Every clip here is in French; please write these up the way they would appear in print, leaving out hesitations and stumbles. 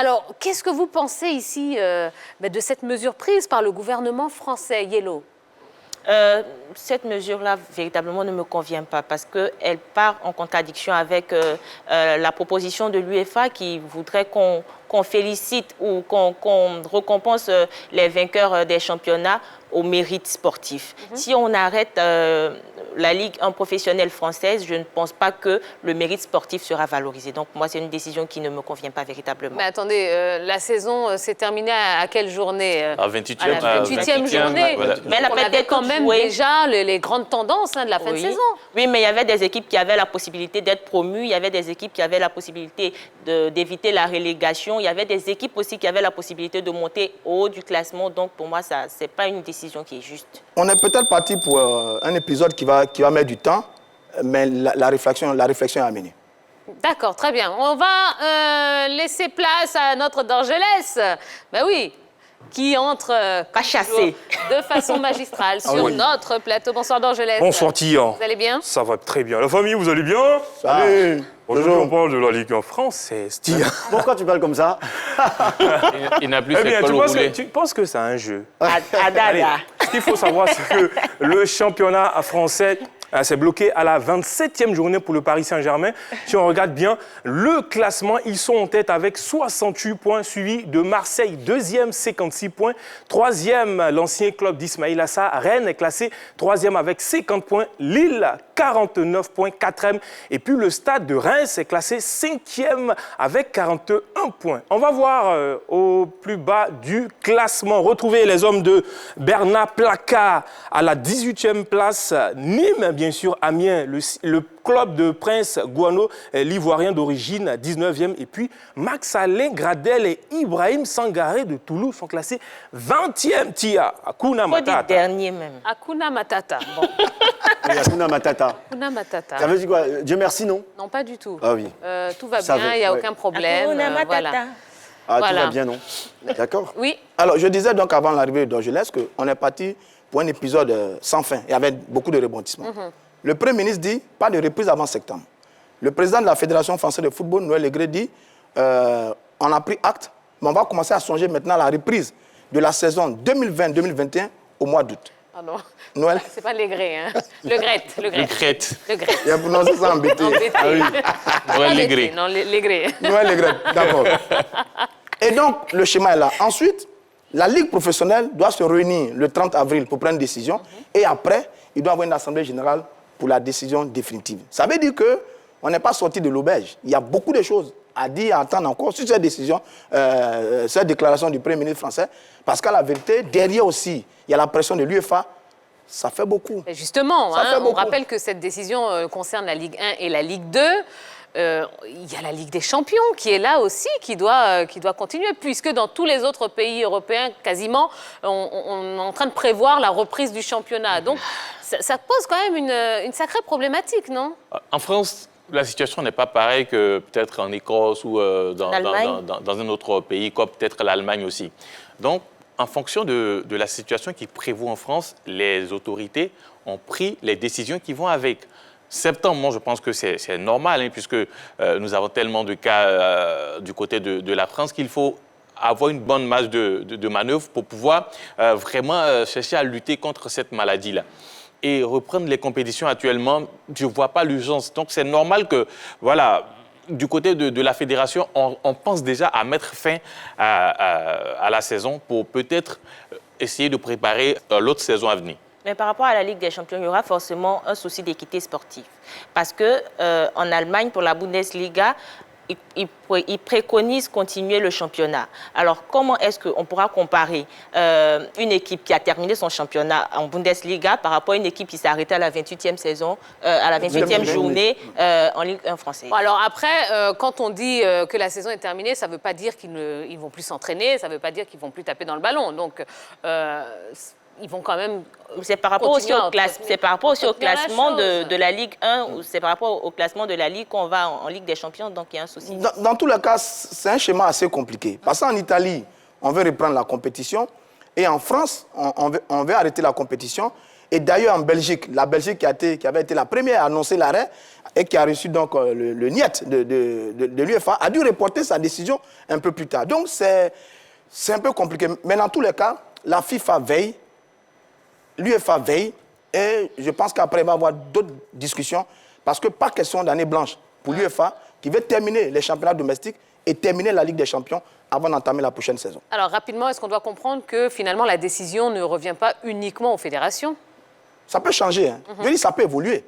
Alors, qu'est-ce que vous pensez ici de cette mesure prise par le gouvernement français, Yellow? Cette mesure-là, véritablement, ne me convient pas parce qu'elle part en contradiction avec la proposition de l'UEFA qui voudrait qu'on félicite ou qu'on récompense les vainqueurs des championnats au mérite sportif. Si on arrête la Ligue 1 professionnelle française, je ne pense pas que le mérite sportif sera valorisé. Donc, moi, c'est une décision qui ne me convient pas véritablement. Mais attendez, la saison s'est terminée à quelle journée À 28e, à la 28e journée. Voilà. Mais elle a on avait peut-être quand même déjà les grandes tendances de la fin de saison. Oui, mais il y avait des équipes qui avaient la possibilité d'être promues, il y avait des équipes qui avaient la possibilité d'éviter la relégation, il y avait des équipes aussi qui avaient la possibilité de monter au haut du classement. Donc, pour moi, ce n'est pas une décision qui est juste. On est peut-être parti pour un épisode qui va mettre du temps, mais la réflexion est amenée. D'accord, très bien. On va laisser place à notre Dorgelès. Ben oui, qui entre Cachassé de façon magistrale sur notre plateau. Bonsoir Dorgelès. Bonsoir Tia. Vous allez bien? Ça va très bien. La famille, vous allez bien? Allez. Aujourd'hui, on parle de la Ligue 1 française, Tia. Pourquoi tu parles comme ça? Il n'a plus Eh ses bien, cols roulés. tu penses que c'est un jeu? Adada. Ce qu'il faut savoir, c'est que le championnat français s'est bloqué à la 27e journée pour le Paris Saint-Germain. Si on regarde bien le classement, ils sont en tête avec 68 points, suivi de Marseille, deuxième, 56 points. Troisième, l'ancien club d'Ismaïl Assar. Rennes est classé troisième avec 50 points. Lille, 49 points, quatrième. Et puis le Stade de Reims est classé cinquième avec 41 points. On va voir au plus bas du classement. Retrouver les hommes de Bernard Placard à la 18e place. Nîmes, bien sûr, Amiens, le club de Prince Guano, l'Ivoirien d'origine, 19e. Et puis Max-Alain Gradel et Ibrahim Sangaré de Toulouse sont classés 20e. Tia, Hakuna Matata. Dernier même. Hakuna Matata. Bon. Hakuna Matata. Hakuna Matata. Ça veut dire quoi? Dieu merci, non? Non, pas du tout. Ah oui. Tout va Ça bien, va, il n'y a ouais. aucun problème. Hakuna Matata. Voilà. Ah, Voilà. tout va bien, non? D'accord. Oui. Alors, je disais donc avant l'arrivée de Dorgelès qu'on est parti pour un épisode sans fin et avec beaucoup de rebondissements. Le Premier ministre dit pas de reprise avant septembre. Le président de la Fédération française de football, Noël Legré, dit on a pris acte, mais on va commencer à songer maintenant à la reprise de la saison 2020-2021 au mois d'août. Ah non, Noël, c'est pas Legré, hein. Le Gret. Les crêtes. Le Gret. il a prononcé ça embêté. Embêté. Noël Pas Legré. Non, Legré. Noël Legré, d'accord. Et donc, le schéma est là. Ensuite, la Ligue professionnelle doit se réunir le 30 avril pour prendre une décision. Et après, il doit y avoir une assemblée générale pour la décision définitive. Ça veut dire qu'on n'est pas sorti de l'auberge. Il y a beaucoup de choses à dire, à attendre encore sur cette décision, cette déclaration du Premier ministre français. Parce qu'à la vérité, derrière aussi, il y a la pression de l'UEFA. Ça fait beaucoup. Et justement, Ça fait on beaucoup. rappelle que cette décision concerne la Ligue 1 et la Ligue 2. Il y a la Ligue des Champions qui est là aussi, qui doit continuer, puisque dans tous les autres pays européens, quasiment, on est en train de prévoir la reprise du championnat. Donc, ça pose quand même une sacrée problématique, non? En France, la situation n'est pas pareille que peut-être en Écosse ou dans un autre pays, comme peut-être l'Allemagne aussi. Donc, en fonction de la situation qui prévaut en France, les autorités ont pris les décisions qui vont avec. Septembre, moi, je pense que c'est normal, hein, puisque nous avons tellement de cas du côté de la France qu'il faut avoir une bonne marge de manœuvre pour pouvoir vraiment chercher à lutter contre cette maladie-là. Et reprendre les compétitions actuellement, je ne vois pas l'urgence. Donc, c'est normal que, voilà, du côté de la fédération, on pense déjà à mettre fin à la saison pour peut-être essayer de préparer l'autre saison à venir. Mais par rapport à la Ligue des Champions, il y aura forcément un souci d'équité sportive. Parce qu'en Allemagne, pour la Bundesliga, ils préconisent continuer le championnat. Alors, comment est-ce qu'on pourra comparer une équipe qui a terminé son championnat en Bundesliga par rapport à une équipe qui s'est arrêtée à la 28e saison, à la 28e journée en Ligue 1 française? Bon, alors après, quand on dit que la saison est terminée, ça ne veut pas dire qu'ils ne vont plus s'entraîner, ça ne veut pas dire qu'ils ne vont plus taper dans le ballon. Donc, ils vont quand même... C'est par rapport aussi au classement de la Ligue 1, ou c'est par rapport au classement de la Ligue qu'on va en Ligue des Champions, donc il y a un souci. Dans tous les cas, c'est un schéma assez compliqué. Parce qu'en Italie, on veut reprendre la compétition. Et en France, on veut arrêter la compétition. Et d'ailleurs, en Belgique, la Belgique qui avait été la première à annoncer l'arrêt et qui a reçu donc le niet de l'UEFA, a dû reporter sa décision un peu plus tard. Donc, c'est un peu compliqué. Mais dans tous les cas, la FIFA veille, l'UEFA veille, et je pense qu'après, il va y avoir d'autres discussions, parce que pas question d'année blanche pour l'UEFA, qui veut terminer les championnats domestiques et terminer la Ligue des Champions avant d'entamer la prochaine saison. Alors, rapidement, est-ce qu'on doit comprendre que finalement, la décision ne revient pas uniquement aux fédérations? Ça peut changer. Hein. Je dis, ça peut évoluer.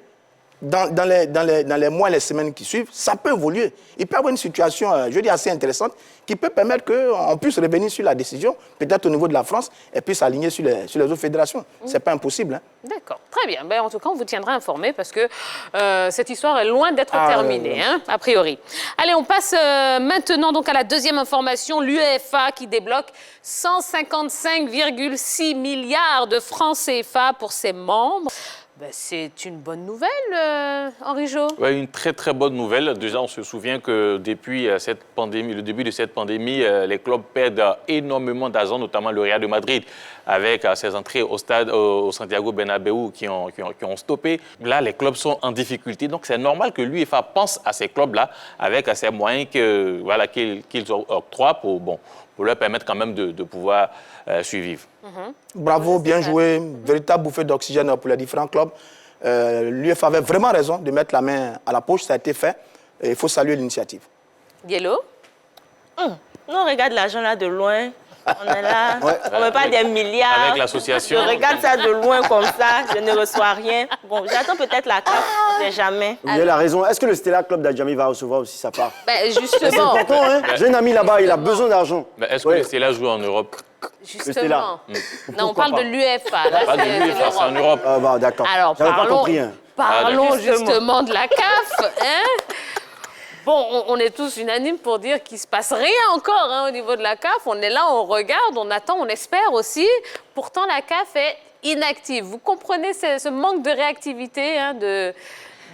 Dans les mois et les semaines qui suivent, ça peut évoluer. Il peut y avoir une situation, je dis, assez intéressante qui peut permettre qu'on puisse revenir sur la décision, peut-être au niveau de la France, et puis s'aligner sur les autres fédérations. Ce n'est pas impossible. Hein. D'accord, très bien. Ben, en tout cas, on vous tiendra informé parce que cette histoire est loin d'être terminée, hein, a priori. Allez, on passe maintenant donc à la deuxième information. L'UEFA qui débloque 155,6 milliards de francs CFA pour ses membres. Ben, c'est une bonne nouvelle, Henri Jo. Oui, une très très bonne nouvelle. Déjà, on se souvient que depuis cette pandémie, le début de cette pandémie, les clubs perdent énormément d'argent, notamment le Real de Madrid, avec ses entrées au stade, au Santiago Bernabéu qui ont stoppé. Là, les clubs sont en difficulté. Donc, c'est normal que l'UEFA pense à ces clubs-là avec ces moyens qu'ils octroient pour leur permettre quand même de pouvoir survivre. Bravo, bien joué. Véritable bouffée d'oxygène pour les différents clubs. L'UEFA avait vraiment raison de mettre la main à la poche. Ça a été fait. Et il faut saluer l'initiative. Yellow. Non, regarde l'argent là de loin. On est là, on ne met pas des milliards. Avec l'association. Je regarde ça de loin comme ça, je ne reçois rien. Bon, j'attends peut-être la CAF, je ne sais jamais. Vous avez la raison. Est-ce que le Stella Club d'Adjami va recevoir aussi sa part? Ben, C'est justement, important, hein? J'ai un ami là-bas, il a besoin d'argent. Mais est-ce que le Stella joue en Europe? justement. Non, on Pourquoi parle pas de l'UEFA. Là, Pas de l'UEFA, c'est en Europe. Ah bah d'accord. Alors, J'avais pas compris. Hein. parlons d'accord. justement de la CAF. Hein? Bon, on est tous unanimes pour dire qu'il ne se passe rien encore hein, au niveau de la CAF. On est là, on regarde, on attend, on espère aussi. Pourtant, la CAF est inactive. Vous comprenez ce manque de réactivité hein, de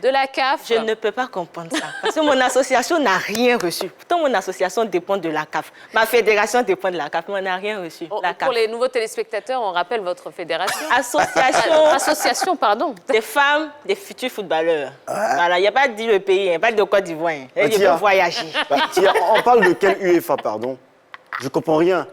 la CAF? Je ne peux pas comprendre ça. Parce que mon association n'a rien reçu. Pourtant, mon association dépend de la CAF. Ma fédération dépend de la CAF, mais on n'a rien reçu. La CAF. Pour les nouveaux téléspectateurs, on rappelle votre fédération. Association pardon. des femmes, des futurs footballeurs. Voilà, il n'y a pas de dire le pays, il n'y a pas de Côte d'Ivoire. Il Tia. faut voyager. Tia, on parle de quelle UEFA, pardon? Je comprends rien.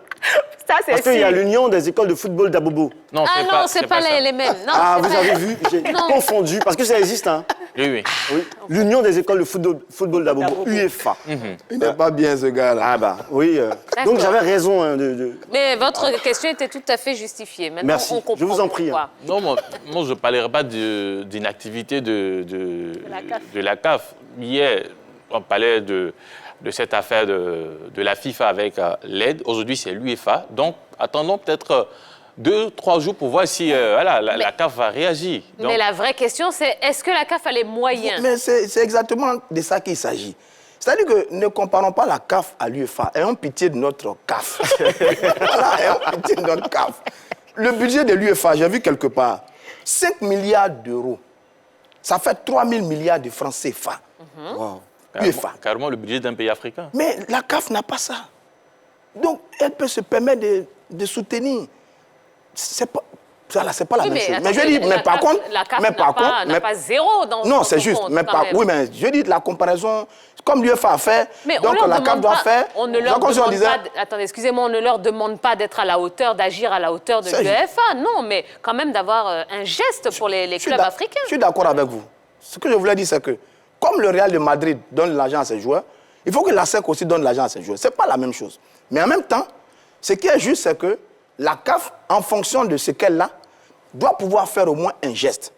Ça, c'est Parce qu'il y a l'Union des écoles de football d'Abobo. Non, C'est pas ça. les mêmes. Non, Ah, c'est vous pas- avez vu? J'ai Non. confondu, parce que ça existe, hein? Oui. Oui. L'Union des écoles de football d'Abobo, UEFA. Il n'est pas bien, ce gars-là. Ah bah, oui. D'accord. Donc j'avais raison hein, Mais votre question était tout à fait justifiée. Maintenant, Merci. on comprend Je vous en prie, pourquoi. Non, moi je ne parlerai pas d'inactivité de la CAF. Hier, on parlait de cette affaire de la FIFA avec l'aide. Aujourd'hui, c'est l'UEFA. Donc, attendons peut-être 2-3 jours pour voir si la CAF va réagir. Donc, Mais la vraie question, c'est est-ce que la CAF a les moyens? Mais c'est exactement de ça qu'il s'agit. C'est-à-dire que ne comparons pas la CAF à l'UEFA. Ayons pitié de notre CAF. Voilà, ayons pitié de notre CAF. Le budget de l'UEFA, j'ai vu quelque part, 5 milliards d'euros. Ça fait 3 000 milliards de francs CFA. Wow. l'UEFA. carrément le budget d'un pays africain. Mais la CAF n'a pas ça. Donc, elle peut se permettre de soutenir. C'est pas... C'est pas la même chose. Mais je dis, mais par contre, la CAF n'a pas zéro dans non, son c'est juste. compte, Mais quand même. oui, mais je dis la comparaison, comme l'UEFA a fait, Mais donc la CAF doit faire. On ne leur comme si on demande disait, pas. Attendez, excusez-moi, on ne leur demande pas d'être à la hauteur, d'agir à la hauteur de C'est l'UEFA. Non, mais quand même d'avoir un geste pour les clubs africains. Je suis d'accord avec vous. Ce que je voulais dire, c'est que comme le Real de Madrid donne l'argent à ses joueurs, il faut que la SEC aussi donne l'argent à ses joueurs. Ce n'est pas la même chose. Mais en même temps, ce qui est juste, c'est que la CAF, en fonction de ce qu'elle a, doit pouvoir faire au moins un geste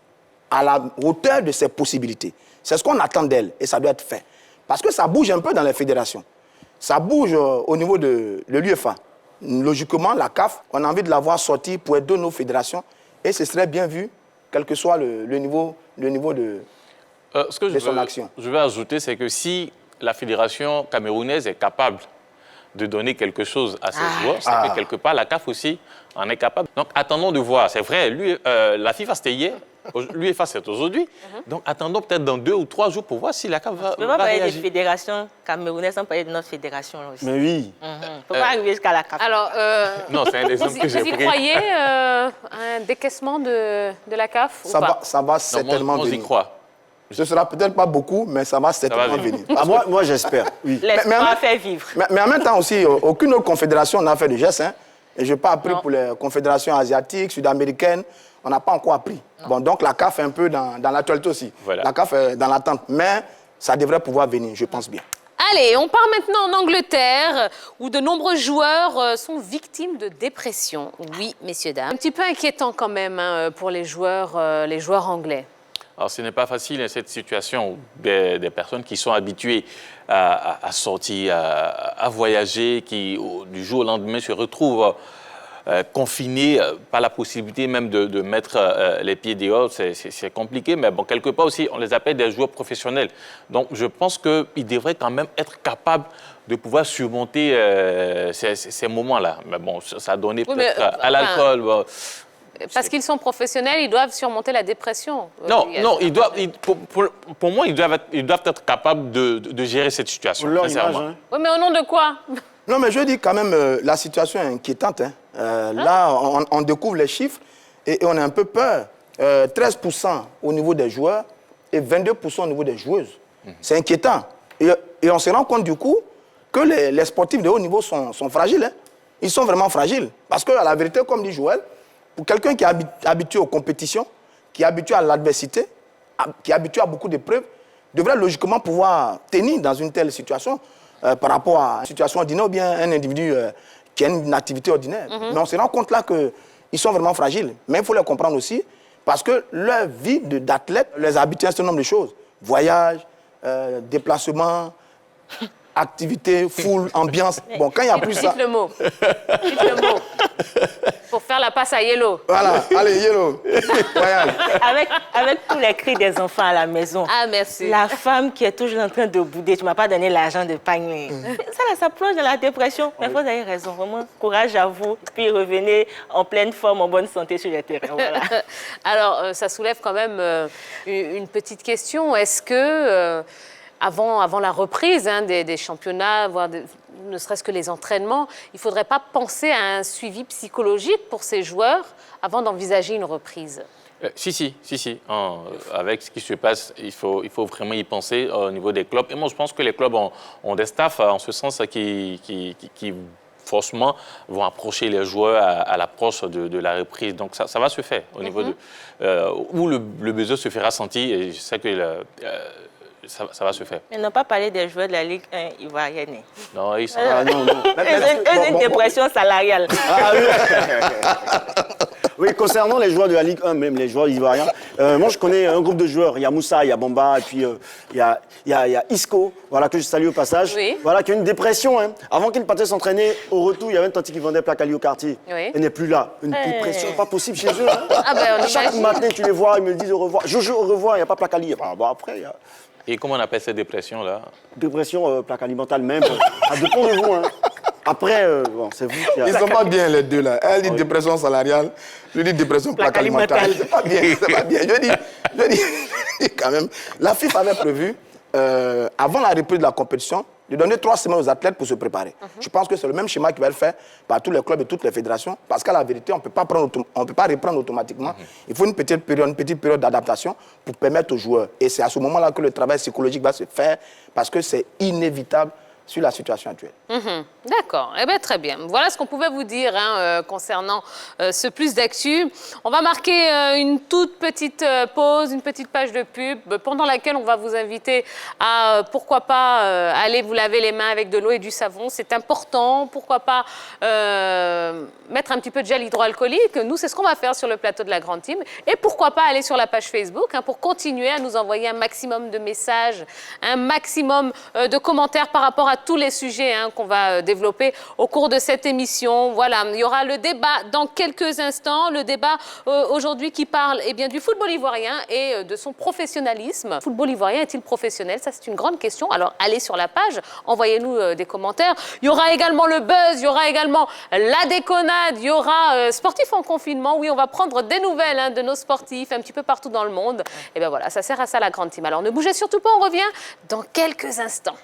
à la hauteur de ses possibilités. C'est ce qu'on attend d'elle et ça doit être fait. Parce que ça bouge un peu dans les fédérations. Ça bouge au niveau de l'UEFA. Logiquement, la CAF, on a envie de la voir sortir pour aider nos fédérations et ce serait bien vu, quel que soit le niveau de Ce que son action. je veux ajouter, c'est que si la fédération camerounaise est capable de donner quelque chose à ces joueurs, c'est que quelque part, la CAF aussi en est capable. Donc, attendons de voir. C'est vrai, la FIFA, c'était hier. L'UEFA, c'est aujourd'hui. Donc, attendons peut-être dans 2 ou 3 jours pour voir si la CAF va, On ne peut pas parler réagir. des fédérations camerounaises sans parler de notre fédération là aussi. Mais oui. Il ne faut pas arriver jusqu'à la CAF. Alors, Non, c'est un exemple que j'ai vous y pris. croyez un décaissement de la CAF ou pas? Ça va Non, certainement moi, j'y venir. crois. Ce sera peut-être pas beaucoup, mais ça va certainement venir. Moi, j'espère. Oui. L'espoir fait vivre. Mais en même temps aussi, aucune autre confédération n'a fait de geste. Hein. Et je n'ai pas appris pour les confédérations asiatiques, sud-américaines. On n'a pas encore appris. Bon, donc la CAF est un peu dans l'actualité aussi. Voilà. La CAF est dans l'attente. Mais ça devrait pouvoir venir, je pense bien. Allez, on part maintenant en Angleterre, où de nombreux joueurs sont victimes de dépression. Oui, messieurs, dames. Un petit peu inquiétant quand même hein, pour les joueurs anglais. Alors, ce n'est pas facile, hein, cette situation où des personnes qui sont habituées à sortir, à voyager, qui, du jour au lendemain, se retrouvent confinés, pas la possibilité même de mettre les pieds dehors, c'est compliqué. Mais bon, quelque part aussi, on les appelle des joueurs professionnels. Donc, je pense qu'ils devraient quand même être capables de pouvoir surmonter ces moments-là. Mais bon, ça a donné peut-être à l'alcool. Bon, parce qu'ils sont professionnels, ils doivent surmonter la dépression. Non, ils doivent, pour moi, ils doivent être capables de gérer cette situation. Pour leur image, sincèrement. hein. Oui, mais au nom de quoi? Non, mais je dis quand même, la situation est inquiétante. Hein. Là, on découvre les chiffres et on a un peu peur. 13% au niveau des joueurs et 22% au niveau des joueuses. C'est inquiétant. Et on se rend compte du coup que les sportifs de haut niveau sont fragiles. Hein. Ils sont vraiment fragiles. Parce que, à la vérité, comme dit Joël, pour quelqu'un qui est habitué aux compétitions, qui est habitué à l'adversité, qui est habitué à beaucoup d'épreuves, devrait logiquement pouvoir tenir dans une telle situation par rapport à une situation ordinaire ou bien un individu qui a une activité ordinaire. Mais on se rend compte là qu'ils sont vraiment fragiles. Mais il faut les comprendre aussi parce que leur vie d'athlète les habitue à un certain nombre de choses. Voyage, déplacement, activité, foule, ambiance. Bon, quand il n'y a plus ça... Dites le mot. Dites le mot. Pour faire la passe à Yellow. Voilà, allez, Yellow, voyage. Avec tous les cris des enfants à la maison. Ah, merci. La femme qui est toujours en train de bouder, tu ne m'as pas donné l'argent de panier. Ça plonge dans la dépression. Mais vous avez raison, vraiment. Courage à vous. Puis revenez en pleine forme, en bonne santé sur les terrains. Voilà. Alors, ça soulève quand même une petite question. Est-ce que, avant la reprise hein, des championnats, voire ne serait-ce que les entraînements, il ne faudrait pas penser à un suivi psychologique pour ces joueurs avant d'envisager une reprise? Si. Avec ce qui se passe, il faut vraiment y penser au niveau des clubs. Et moi, je pense que les clubs ont des staffs, en ce sens, qui forcément vont approcher les joueurs à l'approche de la reprise. Donc, ça va se faire au niveau où le besoin se fera sentir. Et je sais que ça va se faire. Ils n'ont pas parlé des joueurs de la Ligue 1 ivoirienne. Non, ils sont... non. Ils ont une dépression salariale. Oui, concernant les joueurs de la Ligue 1, même les joueurs ivoiriens, moi je connais un groupe de joueurs. Il y a Moussa, il y a Bamba, et puis il y a Isco, voilà, que je salue au passage, Oui. voilà, qui a une dépression. Hein. Avant qu'il partait s'entraîner, au retour, il y avait une tante qui vendait plaques à lui au quartier. Oui. Elle n'est plus là. Une dépression pas possible chez eux. Hein. Ah ben, on Chaque imagine. matin, tu les vois, ils me disent au revoir. Jojo, au revoir, il n'y a pas plaque à lui. Bon, après, il y a Et comment on appelle cette dépression-là? dépression, plaque alimentale même. Ça dépend de vous. Hein. Après, bon, c'est vous qui Ils ne sont pas bien les deux là. Elle dit dépression salariale, lui dit dépression plaque alimentaire. C'est pas bien, c'est pas bien. Je dis quand même, la FIFA avait prévu, avant la reprise de la compétition, de donner 3 semaines aux athlètes pour se préparer. Je pense que c'est le même schéma qui va être fait par tous les clubs et toutes les fédérations, parce qu'à la vérité, on ne peut pas reprendre automatiquement. Il faut une petite période d'adaptation pour permettre aux joueurs. Et c'est à ce moment-là que le travail psychologique va se faire, parce que c'est inévitable sur la situation actuelle. D'accord, eh bien, très bien. Voilà ce qu'on pouvait vous dire hein, concernant ce plus d'actu. On va marquer une toute petite pause, une petite page de pub, pendant laquelle on va vous inviter à, pourquoi pas, aller vous laver les mains avec de l'eau et du savon. C'est important. Pourquoi pas mettre un petit peu de gel hydroalcoolique. Nous, c'est ce qu'on va faire sur le plateau de la Grande Team. Et pourquoi pas aller sur la page Facebook hein, pour continuer à nous envoyer un maximum de messages, un maximum de commentaires par rapport à pas tous les sujets qu'on va développer au cours de cette émission. Voilà, il y aura le débat dans quelques instants. Le débat aujourd'hui qui parle du football ivoirien et de son professionnalisme. Le football ivoirien est-il professionnel? Ça, c'est une grande question. Alors, allez sur la page, envoyez-nous des commentaires. Il y aura également le buzz, il y aura également la déconnade, il y aura sportifs en confinement. Oui, on va prendre des nouvelles de nos sportifs un petit peu partout dans le monde. Et bien voilà, ça sert à ça la grande team. Alors, ne bougez surtout pas, on revient dans quelques instants.